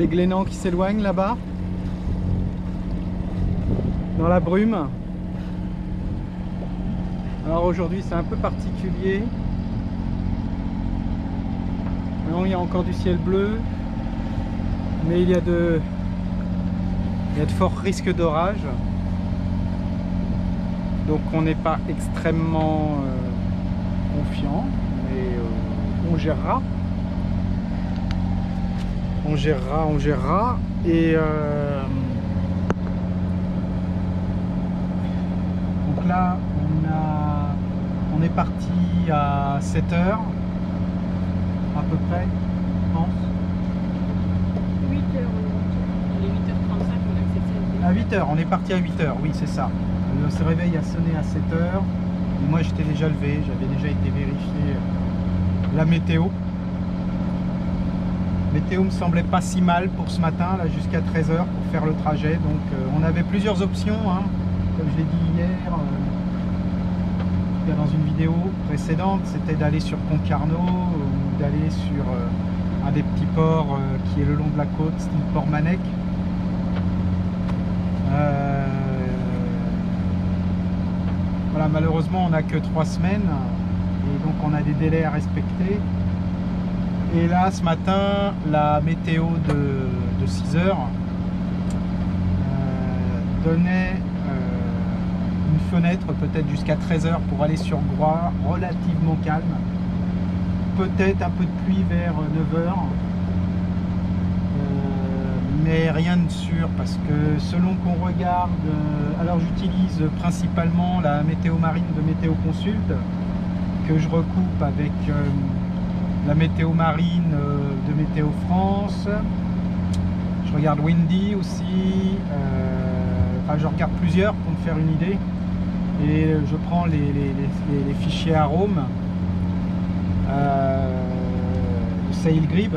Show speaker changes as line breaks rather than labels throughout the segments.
Les Glénans qui s'éloignent là-bas, dans la brume. Alors aujourd'hui c'est un peu particulier. Non, il y a encore du ciel bleu, mais il y a de forts risques d'orage. Donc on n'est pas extrêmement confiant, mais on gérera. On gérera. Et donc là on est parti à 7 h à peu près, je pense.
8 h. Il est 8h35, on a accepté.
À 8 h, on est parti à 8 h, oui c'est ça. Le réveil a sonné à 7 h. Et moi j'étais déjà levé, j'avais déjà été vérifier la météo. Météo me semblait pas si mal pour ce matin, là jusqu'à 13 h pour faire le trajet. Donc on avait plusieurs options, hein, comme je l'ai dit hier. Dans une vidéo précédente, c'était d'aller sur Concarneau ou d'aller sur un des petits ports qui est le long de la côte, style Port-Manec. Voilà, malheureusement on n'a que 3 semaines et donc on a des délais à respecter. Et là ce matin la météo de 6 h donnait une fenêtre peut-être jusqu'à 13 h pour aller sur Groix, relativement calme. Peut-être un peu de pluie vers 9 h. Mais rien de sûr parce que selon qu'on regarde, alors j'utilise principalement la météo marine de Météo Consult que je recoupe avec la météo marine de Météo France. Je regarde Windy aussi, enfin je regarde plusieurs pour me faire une idée et je prends les fichiers arômes de SailGrib.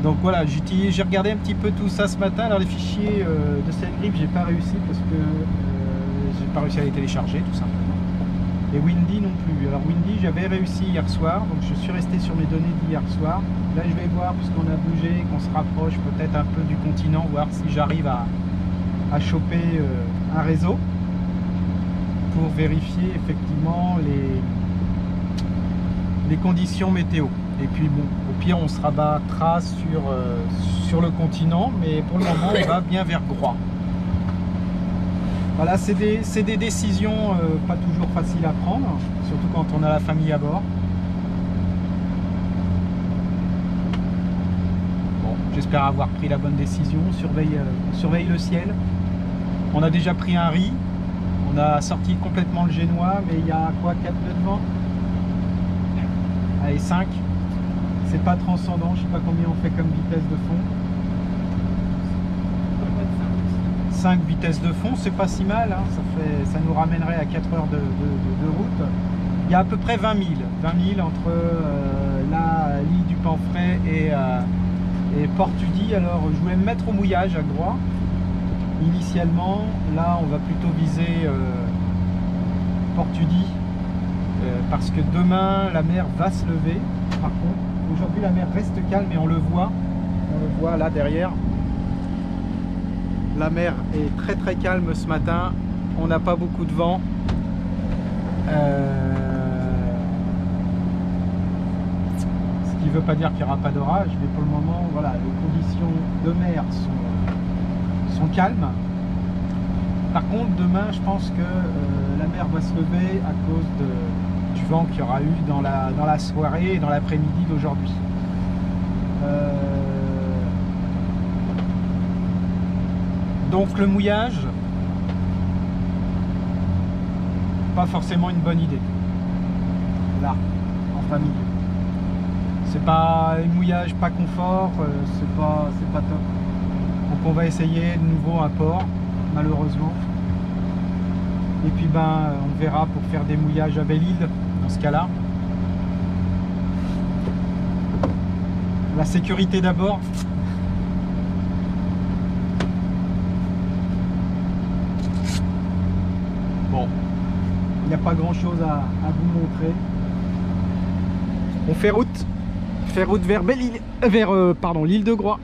Donc voilà, j'ai regardé un petit peu tout ça ce matin. Alors les fichiers de SailGrib, j'ai pas réussi parce que j'ai pas réussi à les télécharger tout simplement. Et Windy non plus. Alors Windy, j'avais réussi hier soir, donc je suis resté sur mes données d'hier soir. Là je vais voir, puisqu'on a bougé, qu'on se rapproche peut-être un peu du continent, voir si j'arrive à choper un réseau pour vérifier effectivement les conditions météo. Et puis bon, au pire on se rabattra sur le continent, mais pour le moment on va bien vers Groix. Voilà, c'est des décisions pas toujours faciles à prendre, surtout quand on a la famille à bord. Bon, j'espère avoir pris la bonne décision. On surveille le ciel. On a déjà pris un riz. On a sorti complètement le génois, mais il y a quoi, 4 nœuds de vent? Allez, 5. C'est pas transcendant, je sais pas combien on fait comme vitesse de fond. 5 vitesses de fond, c'est pas si mal, hein. Ça nous ramènerait à 4 heures de route. Il y a à peu près 20 000 entre l'île du Pamphret et Port-Tudy. Alors je voulais me mettre au mouillage à Groix initialement. Là on va plutôt viser Port-Tudy parce que demain la mer va se lever. Par contre aujourd'hui la mer reste calme et on le voit là derrière. La mer est très très calme ce matin, on n'a pas beaucoup de vent. Ce qui ne veut pas dire qu'il n'y aura pas d'orage, mais pour le moment, voilà, les conditions de mer sont calmes. Par contre, demain, je pense que la mer va se lever à cause du vent qu'il y aura eu dans la soirée et dans l'après-midi d'aujourd'hui. Donc le mouillage, pas forcément une bonne idée. Là, en famille. C'est pas un mouillage pas confort, c'est pas top. Donc on va essayer de nouveau un port, malheureusement. Et puis ben on verra pour faire des mouillages à Belle-Île dans ce cas-là. La sécurité d'abord. Bon, il n'y a pas grand chose à vous montrer. On fait route. faire route vers l'île de Groix.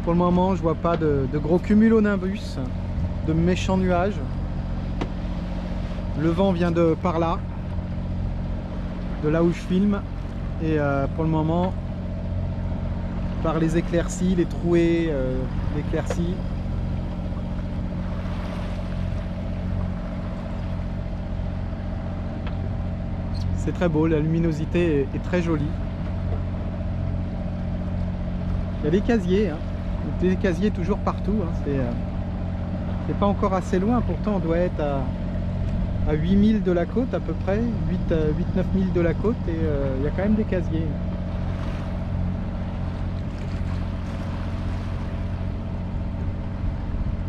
Pour le moment, je vois pas de gros cumulonimbus, de méchants nuages. Le vent vient de par là, de là où je filme, et pour le moment, par les éclaircies, les trouées d'éclaircies, c'est très beau, la luminosité est très jolie. Il y a des casiers, hein. Des casiers toujours partout, hein. C'est pas encore assez loin, pourtant on doit être à 8000 de la côte à peu près, 8-9 000 de la côte, et il y a quand même des casiers.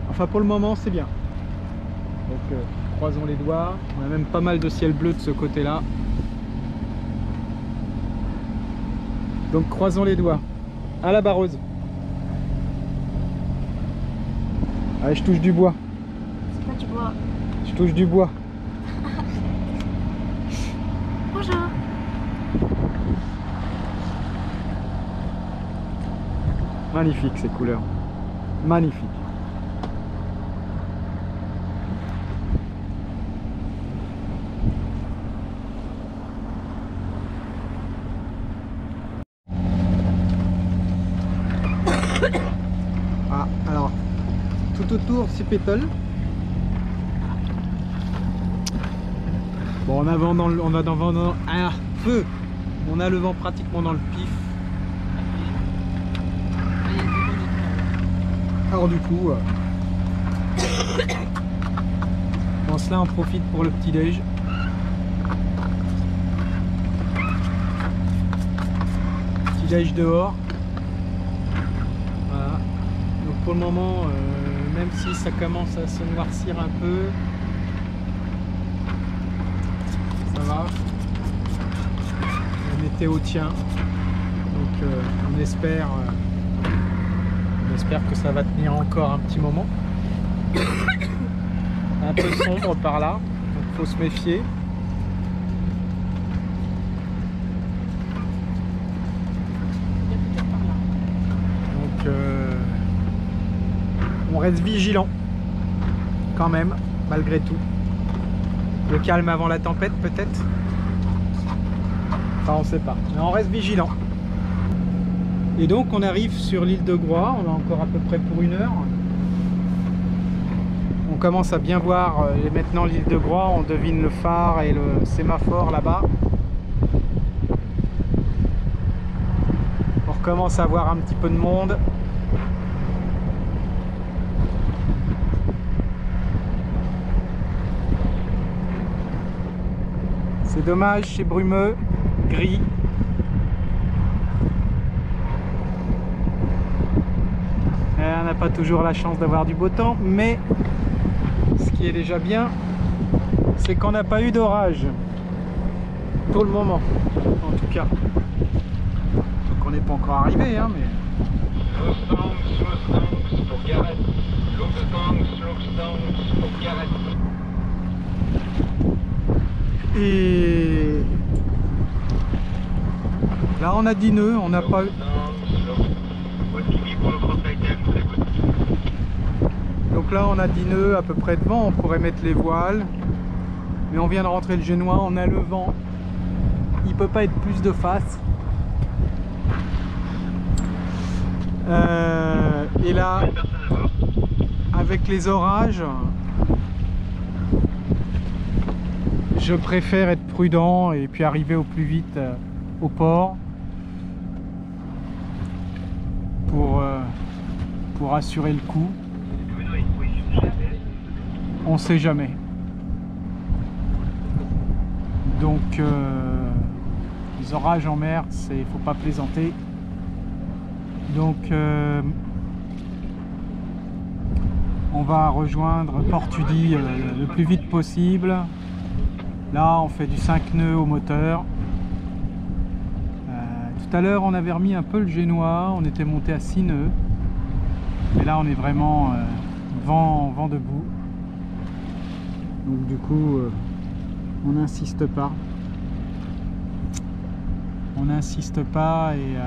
Enfin pour le moment c'est bien. Donc croisons les doigts, on a même pas mal de ciel bleu de ce côté là. Donc croisons les doigts. À la barreuse. Allez, je touche du bois.
C'est pas du bois.
Je touche du bois.
Bonjour.
Magnifique ces couleurs. Magnifique. Ah, alors, tout autour c'est pétole. Bon, on a vent dans le, on a dans vent dans, ah, feu. On a le vent pratiquement dans le pif. Alors du coup, bon, cela on profite pour le petit déj. Petit déj dehors. Voilà. Donc pour le moment, même si ça commence à se noircir un peu, ça va. La météo tient. Donc on espère que ça va tenir encore un petit moment. Un peu sombre par là, donc faut se méfier. Donc on reste vigilant quand même, malgré tout. Le calme avant la tempête peut-être. Enfin on sait pas, mais on reste vigilant. Et donc on arrive sur l'île de Groix, on a encore à peu près pour 1 heure. On commence à bien voir maintenant l'île de Groix, on devine le phare et le sémaphore là-bas. On recommence à voir un petit peu de monde. C'est dommage, c'est brumeux, gris. On n'a pas toujours la chance d'avoir du beau temps, mais ce qui est déjà bien, c'est qu'on n'a pas eu d'orage pour le moment, en tout cas. Donc on n'est pas encore arrivé, hein, mais... Et là on a 10 nœuds, on n'a pas eu... Donc là on a 10 nœuds à peu près de vent, on pourrait mettre les voiles, mais on vient de rentrer le génois, on a le vent, il peut pas être plus de face. Et là, avec les orages, je préfère être prudent et puis arriver au plus vite au port pour assurer le coup. On sait jamais. Donc les orages en mer, c'est faut pas plaisanter. Donc on va rejoindre Port-Tudy le plus vite possible. Là on fait du 5 nœuds au moteur. Tout à l'heure on avait remis un peu le génois, on était monté à 6 nœuds. Mais là on est vraiment vent debout. Donc du coup On n'insiste pas. On n'insiste pas et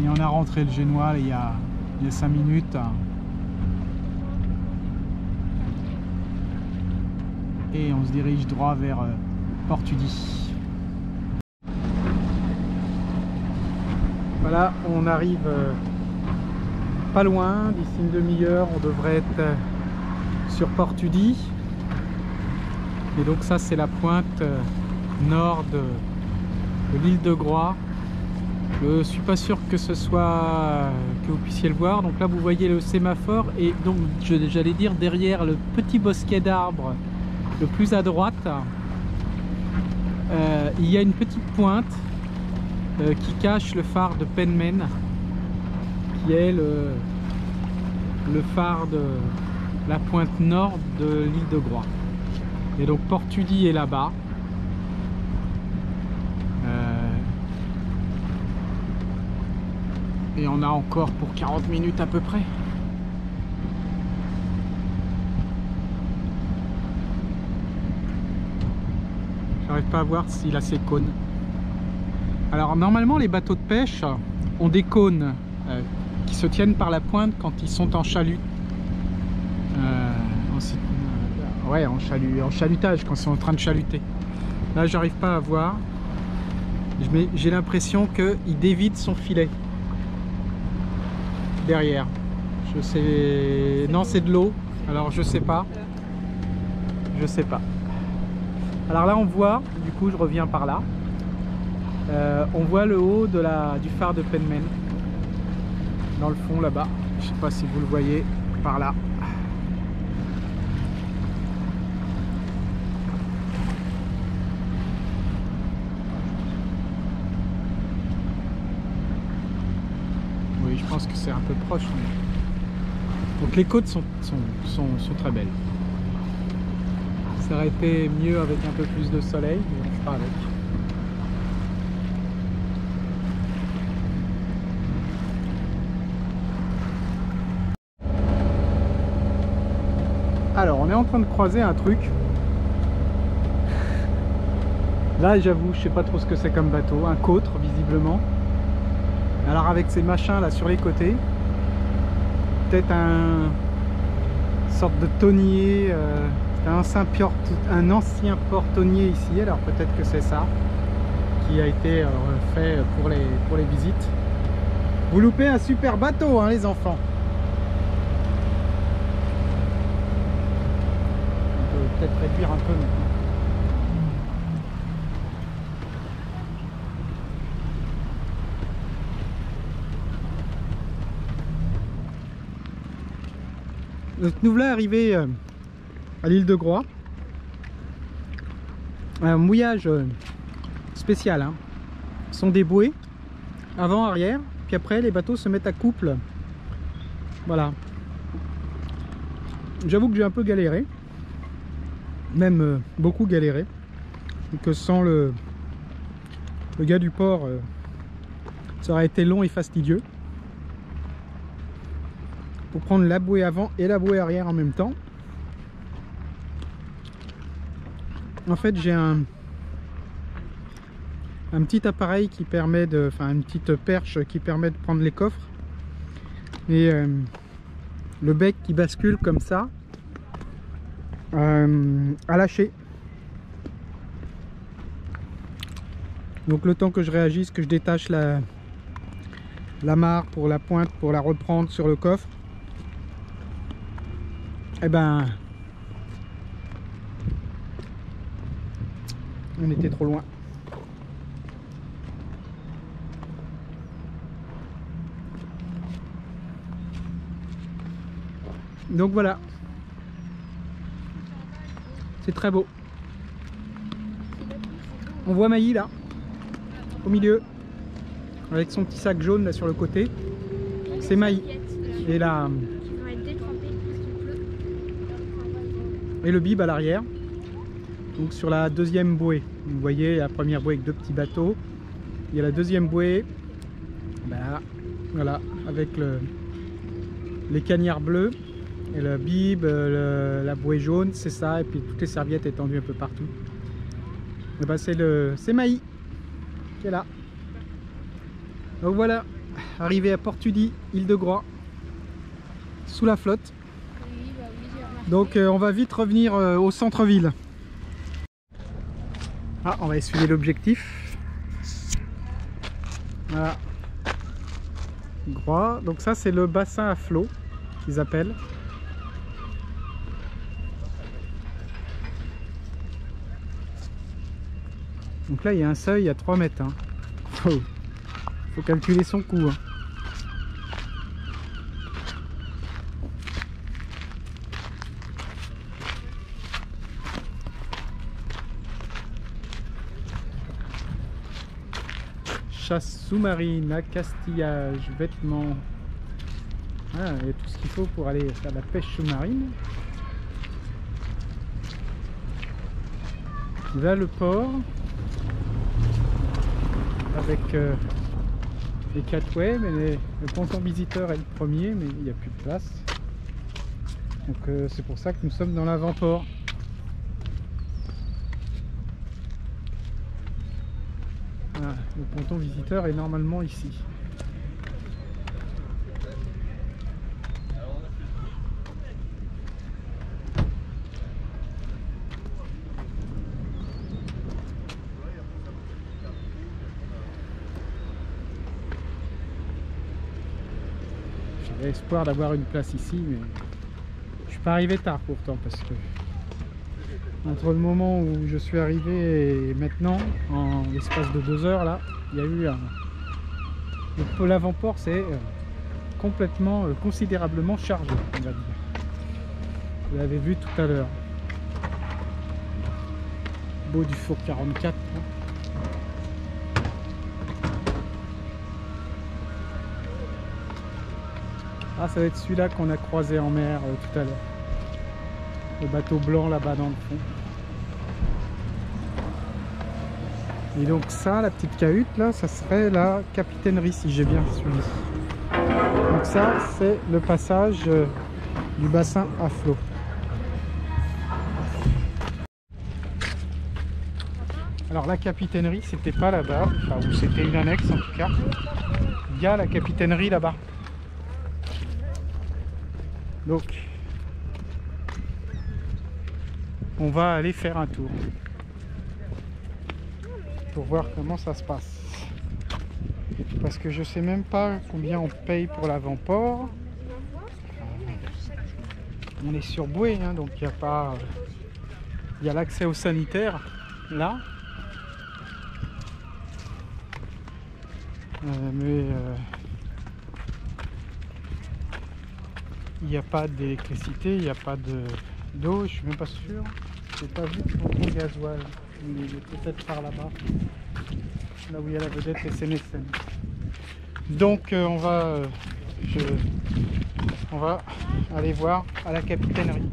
on a rentré le Génois il y a 5 minutes. Et on se dirige droit vers Portudie. Voilà, on arrive pas loin, d'ici une demi-heure, on devrait être sur Portudie. Et donc ça, c'est la pointe nord de l'île de Groix. Je suis pas sûr que ce soit que vous puissiez le voir. Donc là, vous voyez le sémaphore et donc j'allais dire derrière le petit bosquet d'arbres le plus à droite, il y a une petite pointe qui cache le phare de Penmen, qui est le phare de la pointe nord de l'île de Groix. Et donc Portudie est là-bas. Et on a encore pour 40 minutes à peu près. J'arrive pas à voir s'il a ses cônes. Alors normalement les bateaux de pêche ont des cônes qui se tiennent par la pointe quand ils sont en chalut. Ouais, en chalutage, quand ils sont en train de chaluter. Là j'arrive pas à voir. J'ai l'impression qu'il dévide son filet derrière. Je sais. Non, c'est de l'eau. Alors je sais pas. Je sais pas. Alors là on voit, du coup je reviens par là, on voit le haut du phare de Penmen, dans le fond là-bas, je sais pas si vous le voyez, par là. Oui, je pense que c'est un peu proche. Mais... Donc les côtes sont très belles. Ça aurait été mieux avec un peu plus de soleil, mais on fera avec. Alors, on est en train de croiser un truc. Là, j'avoue, je sais pas trop ce que c'est comme bateau. Un côtre, visiblement. Alors, avec ces machins là sur les côtés. Peut-être une sorte de tonnier. Un ancien port-tonnier ici, alors peut-être que c'est ça qui a été fait pour les visites. Vous loupez un super bateau, hein, les enfants. On peut peut-être réduire un peu maintenant. Donc nous voilà arrivés à l'île de Groix. Un mouillage spécial, hein. Ce sont des bouées avant, arrière, puis après les bateaux se mettent à couple. Voilà. J'avoue que j'ai un peu galéré, même beaucoup galéré, que sans le gars du port, ça aurait été long et fastidieux. Pour prendre la bouée avant et la bouée arrière en même temps. En fait, j'ai un petit appareil qui permet de, enfin une petite perche qui permet de prendre les coffres et le bec qui bascule comme ça à lâcher. Donc le temps que je réagisse, que je détache la mare pour la pointe pour la reprendre sur le coffre, et ben on était trop loin. Donc voilà, c'est très beau. On voit Maï là, au milieu, avec son petit sac jaune là sur le côté. C'est Maï. Et là, et le bib à l'arrière. Donc sur la deuxième bouée, vous voyez la première bouée avec deux petits bateaux. Il y a la deuxième bouée, ben, voilà, avec les cagnards bleus. Et le bib, la bouée jaune, c'est ça. Et puis toutes les serviettes étendues un peu partout. Et ben c'est Maï qui est là. Donc voilà, arrivé à Port-Tudy, Île-de-Groix, sous la flotte.
Oui, bah oui, j'ai remarqué.
Donc on va vite revenir au centre-ville. Ah, on va essuyer l'objectif. Voilà. Groix. Donc ça c'est le bassin à flot qu'ils appellent. Donc là il y a un seuil à 3 mètres. Hein. Faut calculer son coût. Hein. Chasse sous-marine, accastillage, vêtements. Ah, il y a tout ce qu'il faut pour aller faire la pêche sous-marine. Là le port avec les catways, mais le ponton visiteur est le premier, mais il n'y a plus de place. Donc c'est pour ça que nous sommes dans l'avant-port. Voilà, le ponton visiteur est normalement ici. J'avais espoir d'avoir une place ici, mais je suis pas arrivé tard pourtant, parce que entre le moment où je suis arrivé et maintenant, en l'espace de 2 heures là, il y a eu l'avant-port c'est complètement, considérablement chargé, on va dire. Vous l'avez vu tout à l'heure. Beau du four 44. Hein. Ah, ça va être celui-là qu'on a croisé en mer tout à l'heure. Le bateau blanc là-bas dans le fond. Et donc ça, la petite cahute là, ça serait la capitainerie si j'ai bien suivi. Donc ça, c'est le passage du bassin à flot. Alors la capitainerie, c'était pas là-bas, enfin ou c'était une annexe en tout cas. Il y a la capitainerie là-bas. Donc on va aller faire un tour pour voir comment ça se passe, parce que je sais même pas combien on paye pour l'avant-port. On est sur bouée, hein, donc il n'y a pas, il y a l'accès au sanitaire là, mais il n'y a pas d'électricité, il n'y a pas d'eau, je suis même pas sûr. J'ai pas vu de gasoil, il est peut-être par là-bas, là où il y a la vedette SNSM. Donc on va aller voir à la capitainerie.